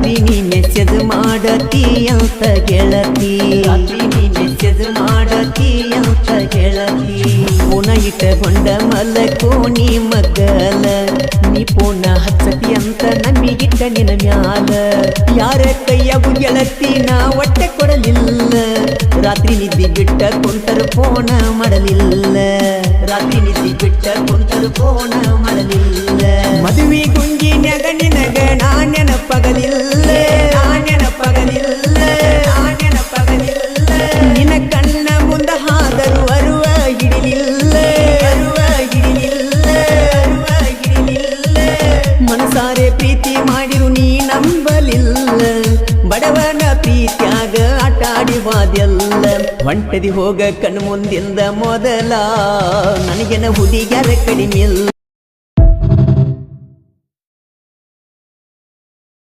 ರಾತ್ರಿ ನೀ ಮೆಸೇಜ್ ಮಾಡತಿ ಅಂತ ಗೆಳತಿ ರಾತ್ರಿ ನೀ ಮೆಸೇಜ್ ಮಾಡತಿ ಅಂತ ಗೆಳತಿ ಪುನ ಇಟ್ಟಕೊಂಡ ಮಲಕೋಣಿ ಮಗಲ ನೀ ಪುನ ಹಚ್ಚತಿ ಅಂತ ನಮ್ಮಿಗಿಟ್ಟ ನಿನ ಮ್ಯಾಲ ಯಾರ ಕೈಯಾಗು ಗೆಳತಿ ನಾ ಒಟ್ಟೆ ಕೊಡಲಿಲ್ಲ ರಾತ್ರಿ ನಿದ್ದೆ ಬಿಟ್ಟ ಕುಂತರು ಫೋನ ಮಾಡಲಿಲ್ಲ ರಾತ್ರಿ ನಿದ್ದೆ ಬಿಟ್ಟ ಕುಂತರು ಫೋನ ಮಾಡಲಿಲ್ಲ ಮದುವೆ ಗುಂಗಿನ್ಯಾಗ ನಿನಗ ನಾ ನೆನಪಗಲಿಲ್ಲ ನಿನ ಕಣ್ಣ ಮುಂದ ಹಾದರು ಅರುವ ಹಿಡಿಲಿಲ್ಲ ಮನಸಾರೆ ಪ್ರೀತಿ ಮಾಡಿರು ನೀ ನಂಬಲಿಲ್ಲ ಬಡವನ ಪ್ರೀತ್ಯಾಗ ಆಟಾಡಿ ವಾದ್ಯಲ್ಲ ಹೊಂಟದಿ ಹೋಗ ಕಣ್ಣು ಮುಂದಿಂದ ಮೊದಲ ನನಗೆನ ಹುಡುಗ್ಯಾರ ಕಡಿಮೆಲ್ಲ